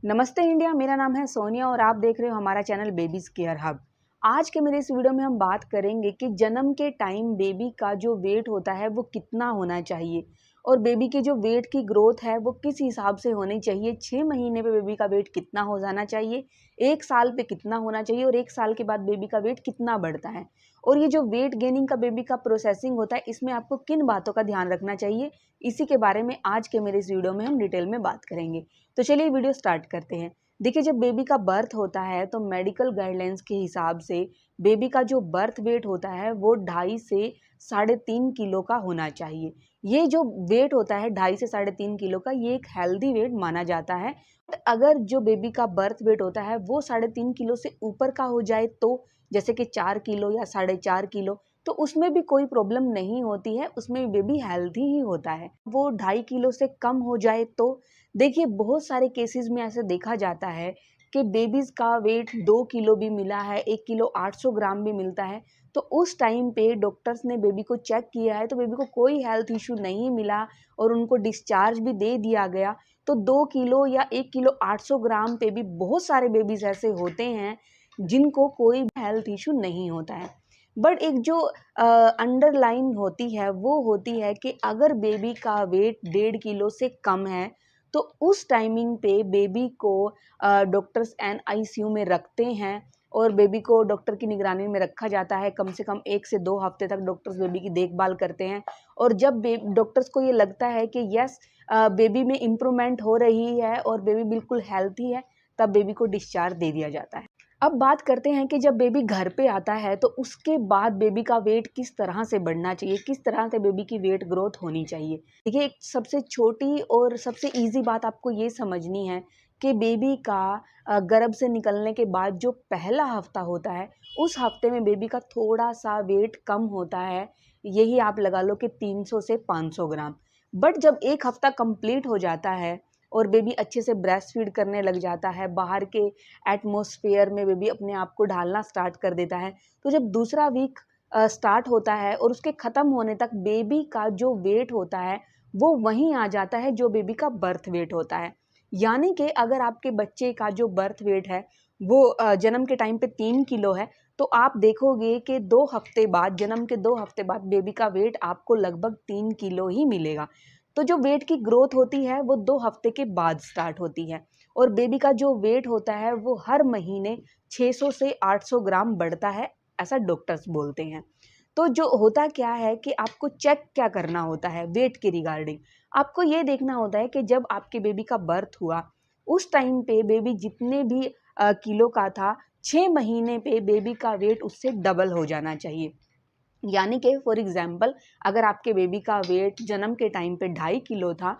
नमस्ते इंडिया, मेरा नाम है सोनिया और आप देख रहे हो हमारा चैनल बेबीज केयर हब। आज के मेरे इस वीडियो में हम बात करेंगे कि जन्म के टाइम बेबी का जो वेट होता है वो कितना होना चाहिए और बेबी के जो वेट की ग्रोथ है वो किस हिसाब से होनी चाहिए। 6 महीने पे बेबी का वेट कितना हो जाना चाहिए, 1 साल पे कितना होना चाहिए और 1 साल के बाद बेबी का वेट कितना बढ़ता है। और ये जो वेट गेनिंग का बेबी का प्रोसेसिंग होता है, इसमें आपको किन बातों का ध्यान रखना चाहिए, इसी के बारे में आज के मेरे इस वीडियो में हम डिटेल में बात करेंगे। तो चलिए वीडियो स्टार्ट करते हैं। देखिए, जब बेबी का बर्थ होता है तो मेडिकल गाइडलाइंस के हिसाब से बेबी का जो बर्थ वेट होता है वो 2.5 से 3.5 किलो का होना चाहिए। ये जो वेट होता है 2.5 से 3.5 किलो का, ये एक हेल्दी वेट माना जाता है। अगर जो बेबी का बर्थ वेट होता है वो 3.5 किलो से ऊपर का हो जाए, तो जैसे कि 4 किलो या 4.5 किलो, तो उसमें भी कोई प्रॉब्लम नहीं होती है, उसमें बेबी हेल्दी ही होता है। वो 2.5 किलो से कम हो जाए तो देखिए, बहुत सारे केसेस में ऐसे देखा जाता है कि बेबीज का वेट 2 किलो भी मिला है, 1 किलो 800 ग्राम भी मिलता है। तो उस टाइम पे डॉक्टर्स ने बेबी को चेक किया है तो बेबी को कोई हेल्थ इशू नहीं मिला और उनको डिस्चार्ज भी दे दिया गया। तो 2 किलो या 1 किलो 800 ग्राम पे भी बहुत सारे बेबीज ऐसे होते हैं जिनको कोई हेल्थ इशू नहीं होता है। बट एक जो अंडरलाइन होती है वो होती है कि अगर बेबी का वेट 1.5 किलो से कम है तो उस टाइमिंग पे बेबी को डॉक्टर्स NICU में रखते हैं और बेबी को डॉक्टर की निगरानी में रखा जाता है। कम से कम 1 से 2 हफ्ते तक डॉक्टर्स बेबी की देखभाल करते हैं और जब डॉक्टर्स को ये लगता है कि यस, बेबी में इम्प्रूवमेंट हो रही है और बेबी बिल्कुल हेल्थी है, तब बेबी को डिस्चार्ज दे दिया जाता है। अब बात करते हैं कि जब बेबी घर पे आता है तो उसके बाद बेबी का वेट किस तरह से बढ़ना चाहिए, किस तरह से बेबी की वेट ग्रोथ होनी चाहिए। देखिए, एक सबसे छोटी और सबसे इजी बात आपको ये समझनी है कि बेबी का गर्भ से निकलने के बाद जो पहला हफ्ता होता है, उस हफ्ते में बेबी का थोड़ा सा वेट कम होता है। यही आप लगा लो कि 300 से 500 ग्राम। बट जब एक हफ्ता कंप्लीट हो जाता है और बेबी अच्छे से ब्रेस्ट फीड करने लग जाता है, बाहर के एटमॉस्फेयर में बेबी अपने आप को ढालना स्टार्ट कर देता है, तो जब दूसरा वीक स्टार्ट होता है और उसके ख़त्म होने तक बेबी का जो वेट होता है वो वहीं आ जाता है जो बेबी का बर्थ वेट होता है। यानी कि अगर आपके बच्चे का जो बर्थ वेट है वो जन्म के टाइम पे 3 किलो है, तो आप देखोगे कि 2 हफ्ते बाद, जन्म के 2 हफ्ते बाद बेबी का वेट आपको लगभग 3 किलो ही मिलेगा। तो जो वेट की ग्रोथ होती है वो 2 हफ्ते के बाद स्टार्ट होती है और बेबी का जो वेट होता है वो हर महीने 600 से 800 ग्राम बढ़ता है, ऐसा डॉक्टर्स बोलते हैं। तो जो होता क्या है कि आपको चेक क्या करना होता है वेट के रिगार्डिंग, आपको ये देखना होता है कि जब आपके बेबी का बर्थ हुआ उस टाइम पे बेबी जितने भी किलो का था, 6 महीने पे बेबी का वेट उससे डबल हो जाना चाहिए। यानी कि फॉर एग्जाम्पल, अगर आपके बेबी का वेट जन्म के टाइम पे 2.5 किलो था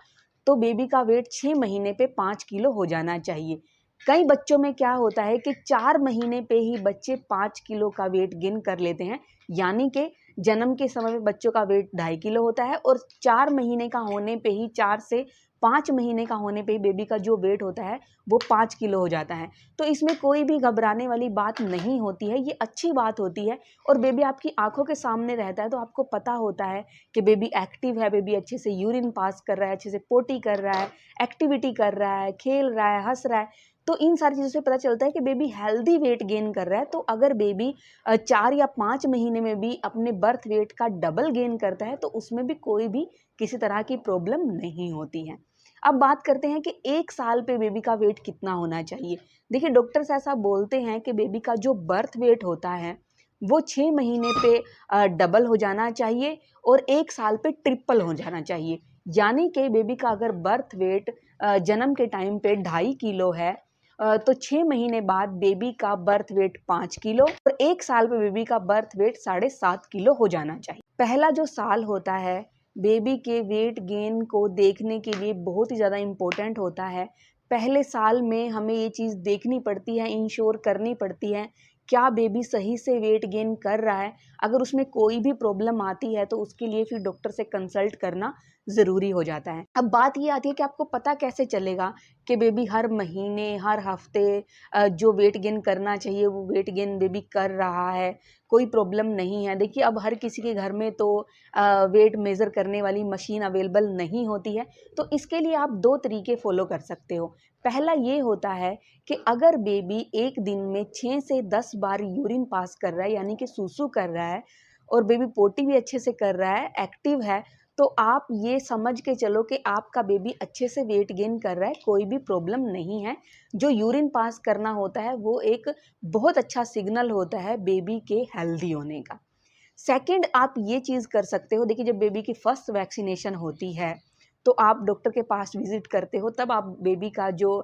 तो बेबी का वेट 6 महीने पे 5 किलो हो जाना चाहिए। कई बच्चों में क्या होता है कि 4 महीने पे ही बच्चे 5 किलो का वेट गेन कर लेते हैं। यानी कि जन्म के समय में बच्चों का वेट 2.5 किलो होता है और 4 महीने का होने पे ही, 4 से 5 महीने का होने पे ही बेबी का जो वेट होता है वो 5 किलो हो जाता है। तो इसमें कोई भी घबराने वाली बात नहीं होती है, ये अच्छी बात होती है। और बेबी आपकी आंखों के सामने रहता है तो आपको पता होता है कि बेबी एक्टिव है, बेबी अच्छे से यूरिन पास कर रहा है, अच्छे से पोटी कर रहा है, एक्टिविटी कर रहा है, खेल रहा है, हंस रहा है। तो इन सारी चीज़ों से पता चलता है कि बेबी हेल्दी वेट गेन कर रहा है। तो अगर बेबी 4 या 5 महीने में भी अपने बर्थ वेट का डबल गेन करता है तो उसमें भी कोई भी किसी तरह की प्रॉब्लम नहीं होती है। अब बात करते हैं कि 1 साल पे बेबी का वेट कितना होना चाहिए। देखिए, डॉक्टर्स ऐसा बोलते हैं कि बेबी का जो बर्थ वेट होता है वो 6 महीने पे डबल हो जाना चाहिए और 1 साल पे ट्रिपल हो जाना चाहिए। यानी कि बेबी का अगर बर्थ वेट जन्म के टाइम पे 2.5 किलो है, तो 6 महीने बाद बेबी का बर्थ वेट 5 किलो और 1 साल पे बेबी का बर्थ वेट 7.5 किलो हो जाना चाहिए। पहला जो साल होता है बेबी के वेट गेन को देखने के लिए बहुत ही ज़्यादा इम्पोर्टेंट होता है। पहले साल में हमें ये चीज़ देखनी पड़ती है, इंश्योर करनी पड़ती है, क्या बेबी सही से वेट गेन कर रहा है। अगर उसमें कोई भी प्रॉब्लम आती है तो उसके लिए फिर डॉक्टर से कंसल्ट करना ज़रूरी हो जाता है। अब बात ये आती है कि आपको पता कैसे चलेगा कि बेबी हर महीने, हर हफ्ते जो वेट गेन करना चाहिए वो वेट गेन बेबी कर रहा है, कोई प्रॉब्लम नहीं है। देखिए अब हर किसी के घर में तो वेट मेज़र करने वाली मशीन अवेलेबल नहीं होती है, तो इसके लिए आप 2 तरीके फ़ॉलो कर सकते हो। पहला ये होता है कि अगर बेबी एक दिन में 6 से 10 बार यूरिन पास कर रहा है, यानी कि सूसू कर रहा है, और बेबी पोटी भी अच्छे से कर रहा है, एक्टिव है, तो आप ये समझ के चलो कि आपका बेबी अच्छे से वेट गेन कर रहा है, कोई भी प्रॉब्लम नहीं है। जो यूरिन पास करना होता है वो एक बहुत अच्छा सिग्नल होता है बेबी के हेल्दी होने का। सेकंड आप ये चीज़ कर सकते हो, देखिए जब बेबी की फर्स्ट वैक्सीनेशन होती है तो आप डॉक्टर के पास विजिट करते हो, तब आप बेबी का जो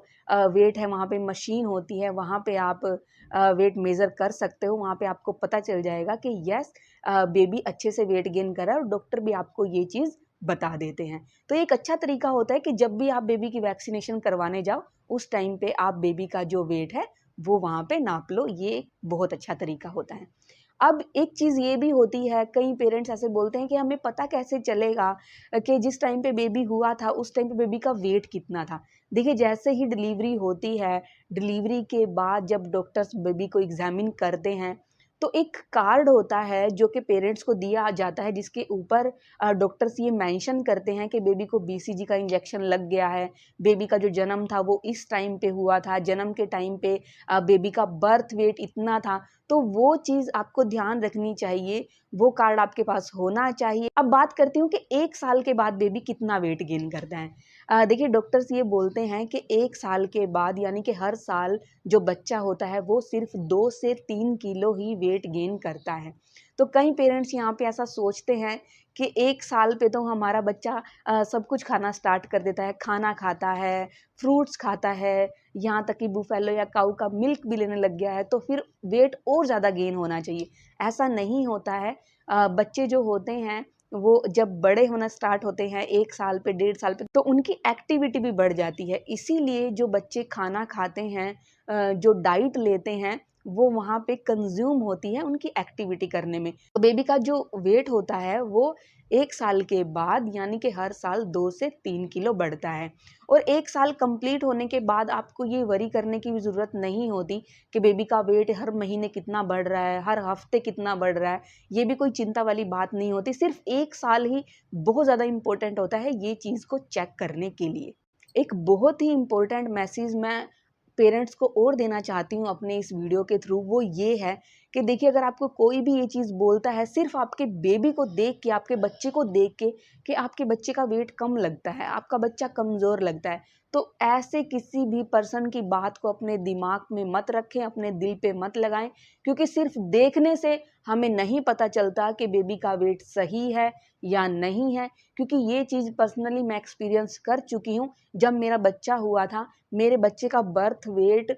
वेट है वहाँ पे मशीन होती है, वहाँ पे आप वेट मेज़र कर सकते हो। वहाँ पे आपको पता चल जाएगा कि यस बेबी अच्छे से वेट गेन कर रहा है, और डॉक्टर भी आपको ये चीज़ बता देते हैं। तो एक अच्छा तरीका होता है कि जब भी आप बेबी की वैक्सीनेशन करवाने जाओ, उस टाइम पे आप बेबी का जो वेट है वो वहाँ पे नाप लो, ये बहुत अच्छा तरीका होता है। अब एक चीज़ ये भी होती है, कई पेरेंट्स ऐसे बोलते हैं कि हमें पता कैसे चलेगा कि जिस टाइम पे बेबी हुआ था उस टाइम पे बेबी का वेट कितना था। देखिए जैसे ही डिलीवरी होती है, डिलीवरी के बाद जब डॉक्टर्स बेबी को एग्जामिन करते हैं, तो एक कार्ड होता है जो कि पेरेंट्स को दिया जाता है, जिसके ऊपर डॉक्टर्स ये मेंशन करते हैं कि बेबी को बीसीजी का इंजेक्शन लग गया है, बेबी का जो जन्म था वो इस टाइम पे हुआ था, जन्म के टाइम पे बेबी का बर्थ वेट इतना था। तो वो चीज़ आपको ध्यान रखनी चाहिए, वो कार्ड आपके पास होना चाहिए। अब बात करती हूँ कि 1 साल के बाद बेबी कितना वेट गेन करता है। देखिए डॉक्टर्स ये बोलते हैं कि 1 साल के बाद, यानी कि हर साल जो बच्चा होता है वो सिर्फ 2 से 3 किलो ही वेट गेन करता है। तो कई पेरेंट्स यहाँ पे ऐसा सोचते हैं कि 1 साल पे तो हमारा बच्चा सब कुछ खाना स्टार्ट कर देता है, खाना खाता है, फ्रूट्स खाता है, यहाँ तक कि बुफेलो या काऊ का मिल्क भी लेने लग गया है, तो फिर वेट और ज़्यादा गेन होना चाहिए। ऐसा नहीं होता है। बच्चे जो होते हैं वो जब बड़े होना स्टार्ट होते हैं 1 साल पे, 1.5 साल पे, तो उनकी एक्टिविटी भी बढ़ जाती है। इसीलिए जो बच्चे खाना खाते हैं, जो डाइट लेते हैं, वो वहाँ पे कंज़्यूम होती है उनकी एक्टिविटी करने में। तो बेबी का जो वेट होता है वो 1 साल के बाद, यानी कि हर साल 2 से 3 किलो बढ़ता है। और 1 साल कंप्लीट होने के बाद आपको ये वरी करने की भी ज़रूरत नहीं होती कि बेबी का वेट हर महीने कितना बढ़ रहा है, हर हफ्ते कितना बढ़ रहा है। ये भी कोई चिंता वाली बात नहीं होती। सिर्फ़ 1 साल ही बहुत ज़्यादा इम्पोर्टेंट होता है ये चीज़ को चेक करने के लिए। एक बहुत ही इम्पोर्टेंट मैसेज मैं पेरेंट्स को और देना चाहती हूँ अपने इस वीडियो के थ्रू, वो ये है कि देखिए अगर आपको कोई भी ये चीज़ बोलता है सिर्फ़ आपके बेबी को देख के, आपके बच्चे को देख के, कि आपके बच्चे का वेट कम लगता है, आपका बच्चा कमज़ोर लगता है, तो ऐसे किसी भी पर्सन की बात को अपने दिमाग में मत रखें, अपने दिल पे मत लगाएं, क्योंकि सिर्फ देखने से हमें नहीं पता चलता कि बेबी का वेट सही है या नहीं है। क्योंकि ये चीज़ पर्सनली मैं एक्सपीरियंस कर चुकी हूँ। जब मेरा बच्चा हुआ था, मेरे बच्चे का बर्थ वेट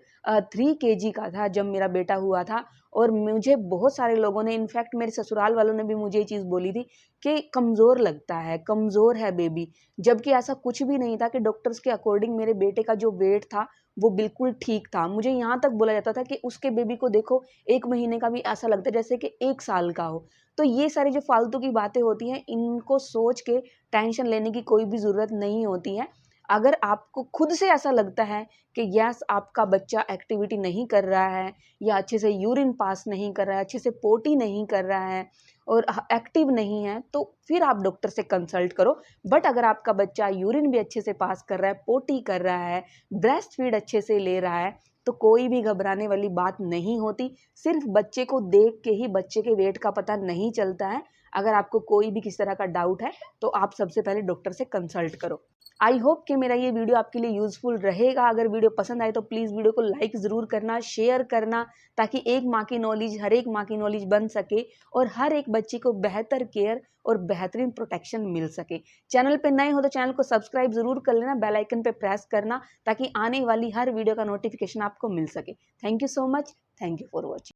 3 केजी का था जब मेरा बेटा हुआ था, और मुझे बहुत सारे लोगों ने, इनफैक्ट मेरे ससुराल वालों ने भी मुझे ये चीज़ बोली थी कि कमज़ोर लगता है, कमज़ोर है बेबी। जबकि ऐसा कुछ भी नहीं था, कि डॉक्टर्स के अकॉर्डिंग मेरे बेटे का जो वेट था वो बिल्कुल ठीक था। मुझे यहाँ तक बोला जाता था कि उसके बेबी को देखो 1 महीने का भी ऐसा लगता है जैसे कि 1 साल का हो। तो ये सारी जो फालतू की बातें होती हैं, इनको सोच के टेंशन लेने की कोई भी ज़रूरत नहीं होती है। अगर आपको खुद से ऐसा लगता है कि यस आपका बच्चा एक्टिविटी नहीं कर रहा है, या अच्छे से यूरिन पास नहीं कर रहा है, अच्छे से पोटी नहीं कर रहा है, और एक्टिव नहीं है, तो फिर आप डॉक्टर से कंसल्ट करो। बट अगर आपका बच्चा यूरिन भी अच्छे से पास कर रहा है, पोटी कर रहा है, ब्रेस्ट फीड अच्छे से ले रहा है, तो कोई भी घबराने वाली बात नहीं होती। सिर्फ बच्चे को देख के ही बच्चे के वेट का पता नहीं चलता है। अगर आपको कोई भी किसी तरह का डाउट है तो आप सबसे पहले डॉक्टर से कंसल्ट करो। आई होप कि मेरा ये वीडियो आपके लिए यूज़फुल रहेगा। अगर वीडियो पसंद आए तो प्लीज़ वीडियो को लाइक ज़रूर करना, शेयर करना, ताकि एक माँ की नॉलेज हर एक माँ की नॉलेज बन सके, और हर एक बच्चे को बेहतर केयर और बेहतरीन प्रोटेक्शन मिल सके। चैनल पे नए हो तो चैनल को सब्सक्राइब ज़रूर कर लेना, बेल आइकन पे प्रेस करना, ताकि आने वाली हर वीडियो का नोटिफिकेशन आपको मिल सके। Thank you so much. Thank you for watching.